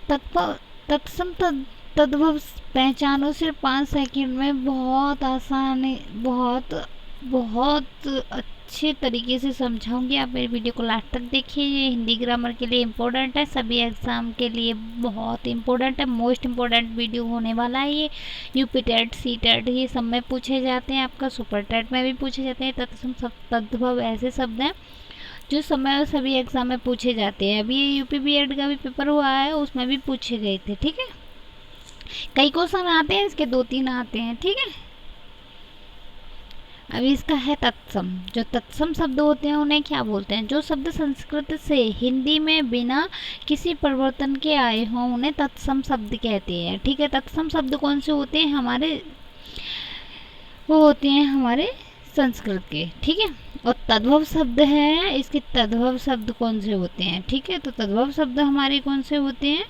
तत्व तत्सम तद्भव पहचानो सिर्फ 5 सेकंड में। बहुत आसान है, बहुत बहुत अच्छे तरीके से समझाऊंगी। आप मेरी वीडियो को लास्ट तक देखिए। ये हिंदी ग्रामर के लिए इम्पोर्टेंट है, सभी एग्ज़ाम के लिए बहुत इम्पोर्टेंट है, मोस्ट इम्पोर्टेंट वीडियो होने वाला है ये। यूपी टेट, सी टेट ये सब में पूछे जाते हैं, आपका सुपर टेट में भी पूछे जाते हैं। तत्सम तद्भव ऐसे शब्द हैं जो समय और सभी एग्ज़ाम में पूछे जाते हैं। अभी ये यूपी बीएड का भी पेपर हुआ है, उसमें भी पूछे गए थे। ठीक है, कई क्वेश्चन आते हैं इसके, 2-3 आते हैं। ठीक है, अभी इसका है तत्सम। जो तत्सम शब्द होते हैं उन्हें क्या बोलते हैं? जो शब्द संस्कृत से हिंदी में बिना किसी परिवर्तन के आए हों उन्हें तत्सम शब्द कहते हैं। ठीक है, तत्सम शब्द कौन से होते हैं? हमारे वो होते हैं हमारे संस्कृत के। ठीक है, और तद्भव शब्द है, इसके तद्भव शब्द कौन से होते हैं? ठीक है, तो तद्भव शब्द हमारे कौन से होते हैं?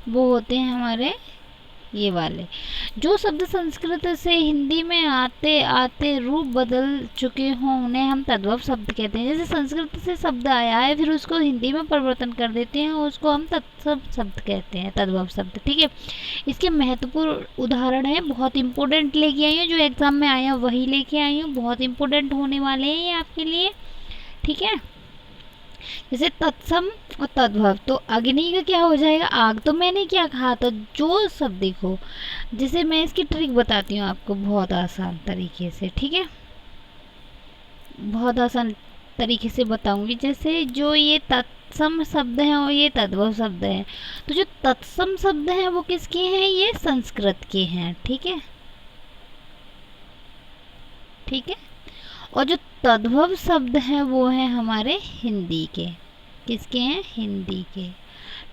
वो होते हैं हमारे ये वाले। जो शब्द संस्कृत से हिंदी में आते आते रूप बदल चुके हों उन्हें हम तद्भव शब्द कहते हैं। जैसे संस्कृत से शब्द आया है, फिर उसको हिंदी में परिवर्तन कर देते हैं, उसको हम तत्सम शब्द कहते हैं, तद्भव शब्द। ठीक है, इसके महत्वपूर्ण उदाहरण है, बहुत इंपॉर्टेंट लेके आई हूँ, जो एग्जाम में आया वही लेके आई हूँ, बहुत इंपॉर्टेंट होने वाले हैं ये आपके लिए। ठीक है, जैसे तत्सम और तद्भव, तो अग्नि का क्या हो जाएगा? आग। तो मैंने क्या कहा था? जो सब देखो, जैसे मैं इसकी ट्रिक बताती हूँ आपको बहुत आसान तरीके से। ठीक है, बहुत आसान तरीके से बताऊंगी। जैसे जो ये तत्सम शब्द हैं और ये तद्भव शब्द हैं, तो जो तत्सम शब्द हैं वो किसके हैं? ये संस्कृत के हैं। ठीक है, ठीक है, और जो तद्भव शब्द हैं वो हैं हमारे हिंदी के। किसके हैं? हिंदी के।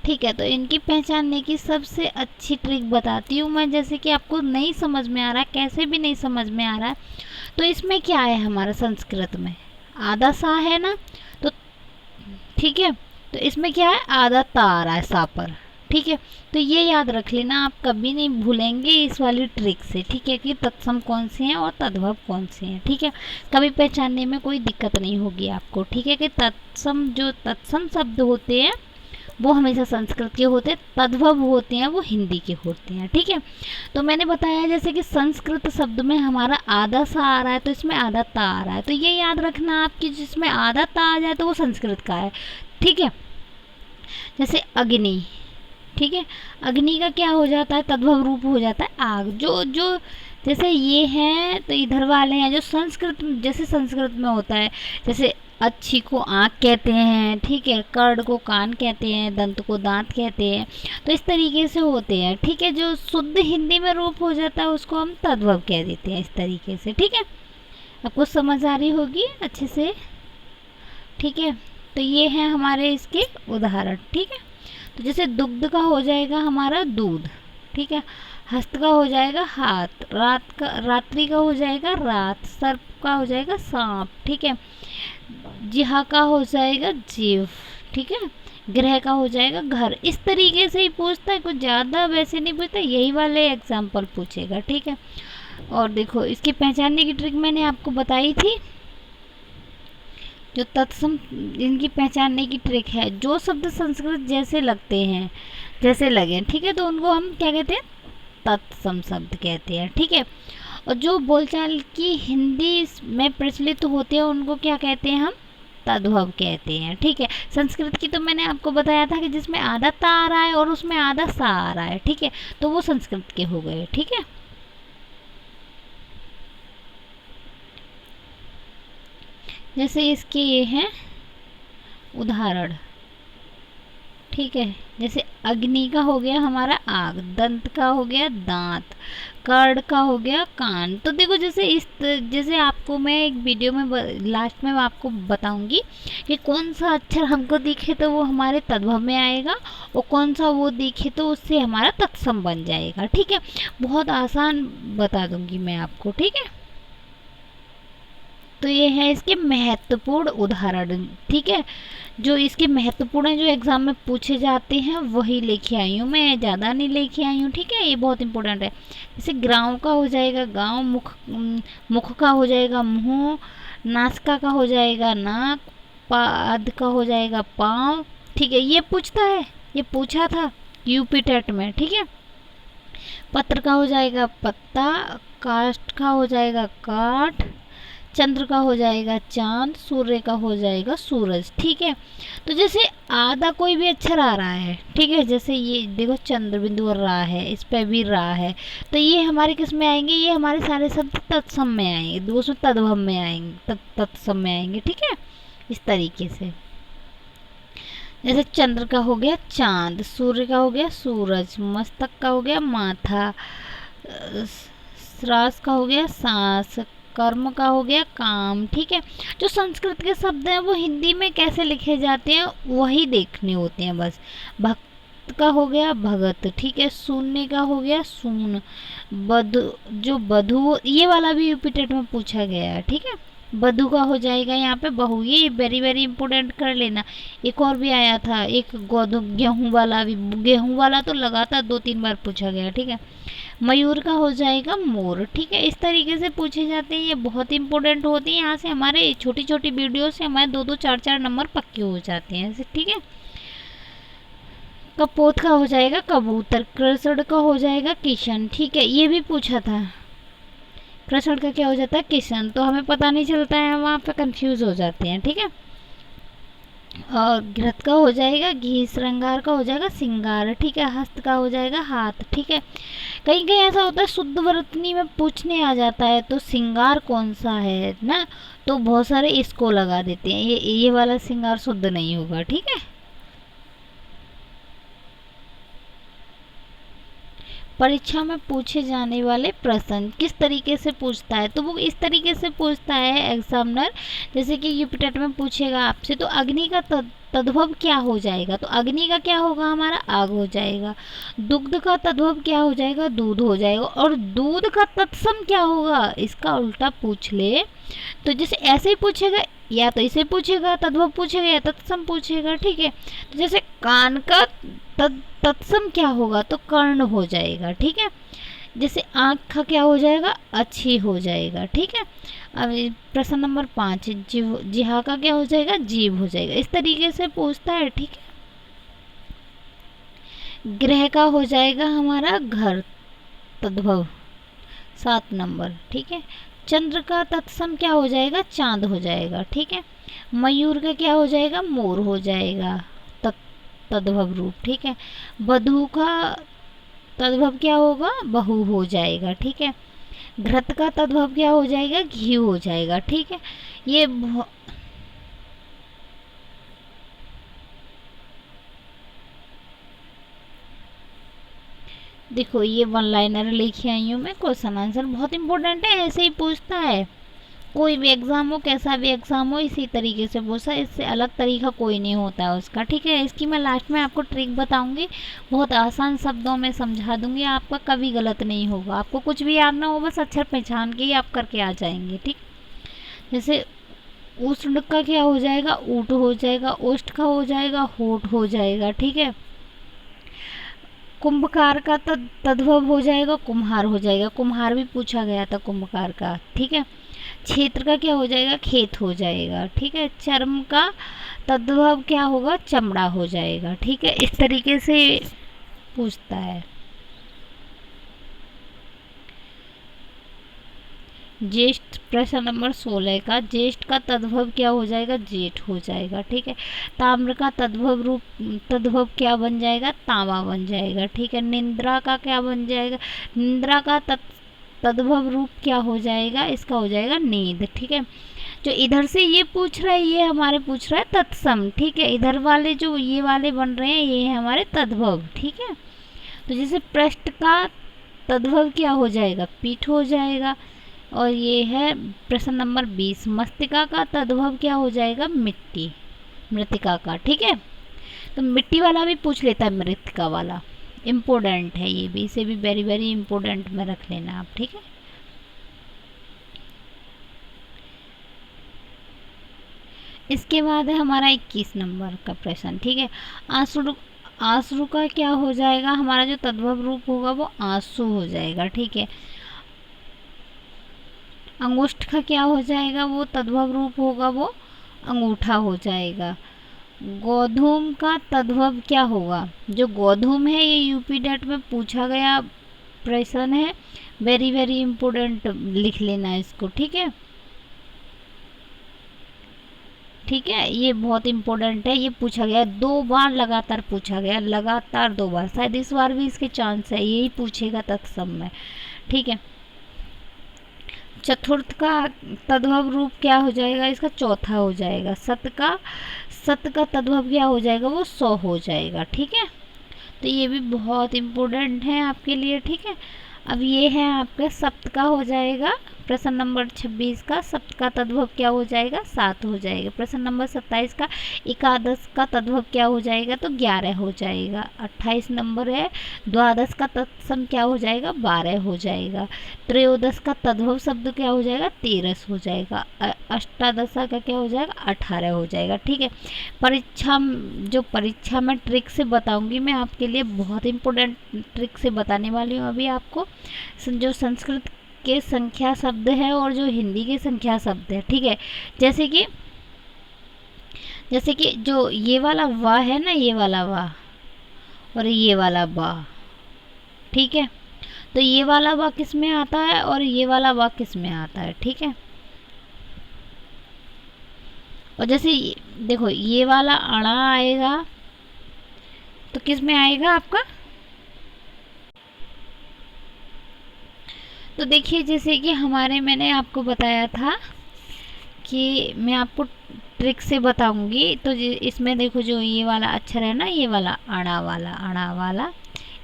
ठीक है, तो इनकी पहचानने की सबसे अच्छी ट्रिक बताती हूँ मैं। जैसे कि आपको नहीं समझ में आ रहा, कैसे भी नहीं समझ में आ रहा, तो इसमें क्या है हमारा संस्कृत में? आधा सा है ना, तो ठीक है, तो इसमें क्या है? आधा ता आ रहा है सा पर। ठीक है, तो ये याद रख लेना, आप कभी नहीं भूलेंगे इस वाली ट्रिक से। ठीक है, कि तत्सम कौन से हैं और तद्भव कौन से हैं। ठीक है, कभी पहचानने में कोई दिक्कत नहीं होगी आपको। ठीक है, कि तत्सम, जो तत्सम शब्द होते हैं वो हमेशा संस्कृत के होते हैं, तद्भव होते हैं वो हिंदी के होते हैं। ठीक है, तो मैंने बताया जैसे कि संस्कृत शब्द में हमारा आधा सा आ रहा है, तो इसमें आधा ता आ रहा है, तो ये याद रखना आपकी, जिसमें आधा ता आ जाए तो वो संस्कृत का है। ठीक है, जैसे अग्नि। ठीक है, अग्नि का क्या हो जाता है? तद्भव रूप हो जाता है आग। जो जो जैसे ये हैं, तो इधर वाले हैं जो संस्कृत, जैसे संस्कृत में होता है, जैसे अच्छी को आँख कहते हैं। ठीक है, कर्ण को कान कहते हैं, दंत को दांत कहते हैं, तो इस तरीके से होते हैं। ठीक है, जो शुद्ध हिंदी में रूप हो जाता है उसको हम तद्भव कह देते हैं, इस तरीके से। ठीक है, आपको समझ आ रही होगी अच्छे से। ठीक है, तो ये हैं हमारे इसके उदाहरण। ठीक है, तो जैसे दुग्ध का हो जाएगा हमारा दूध। ठीक है, हस्त का हो जाएगा हाथ, रात का, रात्रि का हो जाएगा रात, सर्प का हो जाएगा सांप। ठीक है, जिहा का हो जाएगा जीव। ठीक है, ग्रह का हो जाएगा घर। इस तरीके से ही पूछता है, कुछ ज़्यादा वैसे नहीं पूछता, यही वाले एग्जाम्पल पूछेगा। ठीक है, और देखो इसकी पहचानने की ट्रिक मैंने आपको बताई थी। जो तत्सम, इनकी पहचानने की ट्रिक है, जो शब्द संस्कृत जैसे लगते हैं, जैसे लगे, ठीक है, तो उनको हम क्या कहते हैं? तत्सम शब्द कहते हैं। ठीक है, और जो बोलचाल की हिंदी में प्रचलित होते हैं उनको क्या कहते हैं? हम तद्भव कहते हैं। ठीक है, संस्कृत की तो मैंने आपको बताया था कि जिसमें आधा ता आ रहा है और उसमें आधा सा आ रहा है। ठीक है, तो वो संस्कृत के हो गए। ठीक है, जैसे इसके ये हैं उदाहरण। ठीक है, जैसे अग्नि का हो गया हमारा आग, दंत का हो गया दांत, कर्ण का हो गया कान। तो देखो जैसे जैसे आपको मैं एक वीडियो में लास्ट में आपको बताऊंगी कि कौन सा अक्षर हमको दिखे तो वो हमारे तद्भव में आएगा, और कौन सा वो दिखे तो उससे हमारा तत्सम बन जाएगा। ठीक है, बहुत आसान बता दूंगी मैं आपको। ठीक है, तो ये है इसके महत्वपूर्ण उदाहरण। ठीक है, जो इसके महत्वपूर्ण है, जो एग्जाम में पूछे जाते हैं वही लेके आई हूँ मैं, ज़्यादा नहीं लेके आई हूँ। ठीक है, ये बहुत इंपॉर्टेंट है। जैसे ग्राव का हो जाएगा गाँव, मुख का हो जाएगा मुँह, नासिका का हो जाएगा नाक, पाद का हो जाएगा पाँव। ठीक है, ये पूछता है, ये पूछा था यूपी टेट में, ठीक है। पत्र का हो जाएगा पत्ता, काष्ठ का हो जाएगा काठ, चंद्र का हो जाएगा चांद, सूर्य का हो जाएगा सूरज, ठीक है। तो जैसे आधा कोई भी अक्षर आ रहा है, ठीक है, जैसे ये देखो चंद्र बिंदु और रा है, इस पे भी रा है, तो ये हमारे किस में आएंगे, ये हमारे सारे शब्द तत्सम में आएंगे, उसमें तद्भव में आएंगे, तत्सम में आएंगे, ठीक है, इस तरीके से। जैसे चंद्र का हो गया चांद, सूर्य का हो गया सूरज, मस्तक का हो गया माथा, श्वास का हो गया सांस, कर्म का हो गया काम, ठीक है। जो संस्कृत के शब्द हैं वो हिंदी में कैसे लिखे जाते हैं वही देखने होते हैं बस। भक्त का हो गया भगत, ठीक है। शून्य का हो गया सून, बधु, जो बधु ये वाला भी यूपी टेट में पूछा गया है, ठीक है। बधु का हो जाएगा यहाँ पे बहू, ये वेरी वेरी इंपॉर्टेंट कर लेना। एक और भी आया था, एक गेहूं वाला भी, गेहूं वाला तो लगातार 2-3 बार पूछा गया, ठीक है। मयूर का हो जाएगा मोर, ठीक है। इस तरीके से पूछे जाते हैं, ये बहुत इंपॉर्टेंट होते हैं। यहाँ से हमारे छोटी छोटी वीडियो से हमारे 2-2, 4-4 नंबर पक्के हो जाते हैं, ठीक है। कपोत का हो जाएगा कबूतर, कृषण का हो जाएगा किशन, ठीक है, ये भी पूछा था। कृष्ण का क्या हो जाता है किशन, तो हमें पता नहीं चलता है, वहाँ पे कंफ्यूज हो जाते हैं, ठीक है। और घृत का हो जाएगा घी, श्रृंगार का हो जाएगा सिंगार, ठीक है। हस्त का हो जाएगा हाथ, ठीक है। कहीं कहीं ऐसा होता है शुद्ध वर्तनी में पूछने आ जाता है तो सिंगार कौन सा है ना, तो बहुत सारे इसको लगा देते हैं, ये वाला सिंगार शुद्ध नहीं होगा, ठीक है। परीक्षा में पूछे जाने वाले प्रश्न किस तरीके से पूछता है, तो वो इस तरीके से पूछता है एग्जामिनर, जैसे कि यूपी टेट में पूछेगा आपसे, तो अग्नि का तद्भव क्या हो जाएगा, तो अग्नि का क्या होगा हमारा आग हो जाएगा। दुग्ध का तद्भव क्या हो जाएगा दूध हो जाएगा। और दूध का तत्सम क्या होगा, इसका उल्टा पूछ ले तो जैसे ऐसे ही पूछेगा, या तो इसे पूछेगा तद्भव पूछेगा या तत्सम पूछेगा, ठीक है। तो जैसे कान का तत्सम क्या होगा, तो कर्ण हो जाएगा, ठीक है। जैसे आँख का क्या हो जाएगा अच्छी हो जाएगा, ठीक है। अब प्रश्न नंबर 5, जिहा का क्या हो जाएगा जीव हो जाएगा। इस तरीके से पूछता है, ठीक है। ग्रह का हो जाएगा हमारा घर, तद्भव 7 नंबर, ठीक है। चंद्र का तत्सम क्या हो जाएगा चांद हो जाएगा, ठीक है। मयूर का क्या हो जाएगा मोर हो जाएगा, तद्भव रूप, ठीक है। बधू का तद्भव क्या होगा बहू हो जाएगा, ठीक है। घृत का तद्भव क्या हो जाएगा घी हो जाएगा, ठीक है। ये देखो ये 1 लाइनर लिखी आई हूँ मैं, क्वेश्चन आंसर बहुत इंपॉर्टेंट है, ऐसे ही पूछता है। कोई भी एग्ज़ाम हो, कैसा भी एग्ज़ाम हो, इसी तरीके से पूछा, इससे अलग तरीका कोई नहीं होता है उसका, ठीक है। इसकी मैं लास्ट में आपको ट्रिक बताऊंगी, बहुत आसान शब्दों में समझा दूंगी, आपका कभी गलत नहीं होगा। आपको कुछ भी याद ना हो, बस अक्षर पहचान के ही आप करके आ जाएंगे, ठीक। जैसे उष्ण का क्या हो जाएगा ऊट हो जाएगा, ओष्ठ का हो जाएगा होठ हो जाएगा, ठीक है। कुंभकार का तद्भव हो जाएगा कुम्हार हो जाएगा, कुम्हार भी पूछा गया था कुंभकार का, ठीक है। क्षेत्र का क्या हो जाएगा खेत हो जाएगा, ठीक है। चर्म का तद्भव क्या होगा चमड़ा हो जाएगा, ठीक है। इस तरीके से पूछता है। ज्येष्ठ प्रश्न नंबर 16 का, ज्येष्ठ का तद्भव क्या हो जाएगा जेठ हो जाएगा, ठीक है। ताम्र का तद्भव क्या बन जाएगा तांबा बन जाएगा, ठीक है। निंद्रा का क्या बन जाएगा, निंद्रा का तद्भव रूप क्या हो जाएगा इसका हो जाएगा नींद, ठीक है। जो इधर से ये पूछ रहा है ये हमारे पूछ रहा है तत्सम, ठीक है। इधर वाले जो ये वाले बन रहे हैं ये है हमारे तद्भव, ठीक है। तो जैसे पृष्ठ का तद्भव क्या हो जाएगा पीठ हो जाएगा। और ये है प्रश्न नंबर 20, मस्तिका का तद्भव क्या हो जाएगा मिट्टी, मृतिका का, ठीक है। तो मिट्टी वाला भी पूछ लेता है मृतिका वाला, इम्पोर्टेंट है ये भी, इसे भी वेरी वेरी इम्पोर्टेंट में रख लेना आप, ठीक है। इसके बाद है हमारा 21 नंबर का प्रश्न, ठीक है। आंसू का क्या हो जाएगा हमारा जो तद्भव रूप होगा वो आंसू हो जाएगा, ठीक है। अंगुष्ठ का क्या हो जाएगा वो तद्भव रूप होगा वो अंगूठा हो जाएगा। गोधूम का तद्भव क्या होगा? जो गोधूम है ये यूपी डेट में पूछा गया प्रश्न है, वेरी वेरी इंपॉर्टेंट, लिख लेना इसको, ठीक है। ठीक है, ये बहुत इंपॉर्टेंट है, ये पूछा गया 2 बार लगातार, पूछा गया लगातार 2 बार, शायद इस बार भी इसके चांस है, यही पूछेगा तत्सम में, ठीक है। चतुर्थ का तद्भव रूप क्या हो जाएगा? इसका चौथा हो जाएगा। सत का तद्भव क्या हो जाएगा? वो 100 हो जाएगा, ठीक है। तो ये भी बहुत इम्पोर्टेंट है आपके लिए, ठीक है। अब ये है आपका सप्त का हो जाएगा, प्रश्न नंबर 26 का सप्त का तद्भव क्या हो जाएगा? 7 हो जाएगा। प्रश्न नंबर 27 का एकादश का तद्भव क्या हो जाएगा? तो 11 हो जाएगा। 28 नंबर है द्वादश का तत्सम क्या हो जाएगा? 12 हो जाएगा। त्रयोदश का तद्भव शब्द क्या हो जाएगा? 13 हो जाएगा। अष्टादशा का क्या हो जाएगा? 18 हो जाएगा, ठीक है। परीक्षा में ट्रिक से बताऊंगी मैं आपके लिए, बहुत इंपॉर्टेंट ट्रिक से बताने वाली हूँ अभी आपको, जो संस्कृत के संख्या शब्द है और जो हिंदी के संख्या शब्द है, ठीक है। जैसे कि जो ये वाला वा है ना, ये वाला वा और ये वाला बा, ठीक है। तो ये वाला वा किस में आता है और ये वाला वा किस में आता है, ठीक है। और जैसे देखो ये वाला अड़ा आएगा तो किस में आएगा आपका? तो देखिए जैसे कि मैंने आपको बताया था कि मैं आपको ट्रिक से बताऊंगी, तो इसमें देखो जो ये वाला अक्षर है ना, ये वाला अड़ा वाला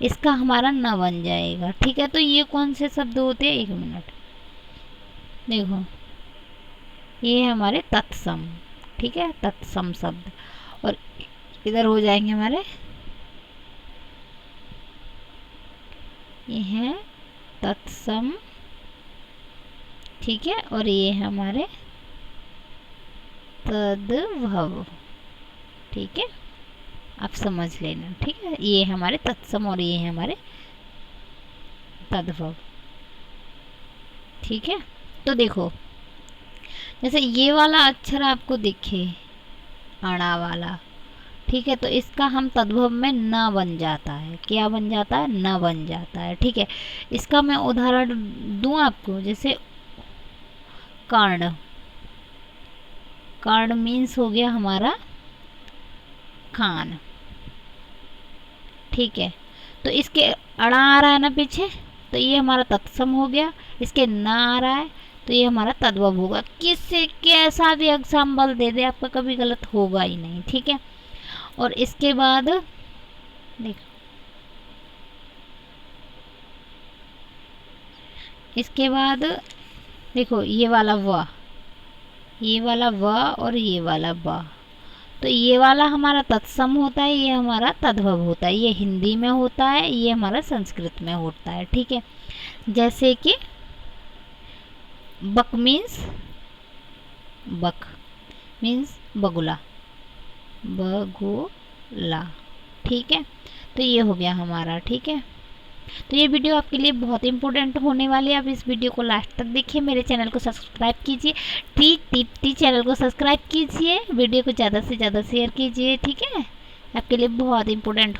इसका हमारा न बन जाएगा, ठीक है। तो ये कौन से शब्द होते हैं? 1 मिनट, देखो ये है हमारे तत्सम, ठीक है, तत्सम शब्द। और इधर हो जाएंगे हमारे, ये है तत्सम, ठीक है। और ये है हमारे तद्भव, ठीक है, आप समझ लेना, ठीक है। ये हमारे तत्सम और ये है हमारे तद्भव, ठीक है। तो देखो जैसे ये वाला अक्षर आपको दिखे अणा वाला, ठीक है, तो इसका हम तद्भव में न बन जाता है, क्या बन जाता है? न बन जाता है, ठीक है। इसका मैं उदाहरण दूं आपको, जैसे कर्ण मीन्स हो गया हमारा खान, ठीक है। तो इसके अड़ा आ रहा है ना पीछे, तो ये हमारा तत्सम हो गया। इसके न आ रहा है तो ये हमारा तद्भव होगा। किससे कैसा भी एग्जाम्पल दे दे आपका कभी गलत होगा ही नहीं, ठीक है। और इसके बाद देखो, इसके बाद देखो ये वाला व और ये वाला ब, तो ये वाला हमारा तत्सम होता है, ये हमारा तद्भव होता है, ये हिंदी में होता है, ये हमारा संस्कृत में होता है, ठीक है। जैसे कि बक मीन्स बगुला, ठीक है। तो ये हो गया हमारा, ठीक है। तो ये वीडियो आपके लिए बहुत इंपॉर्टेंट होने वाली है। आप इस वीडियो को लास्ट तक देखिए, मेरे चैनल को सब्सक्राइब कीजिए, टी चैनल को सब्सक्राइब कीजिए, वीडियो को ज़्यादा से ज़्यादा शेयर कीजिए, ठीक है। आपके लिए बहुत इंपॉर्टेंट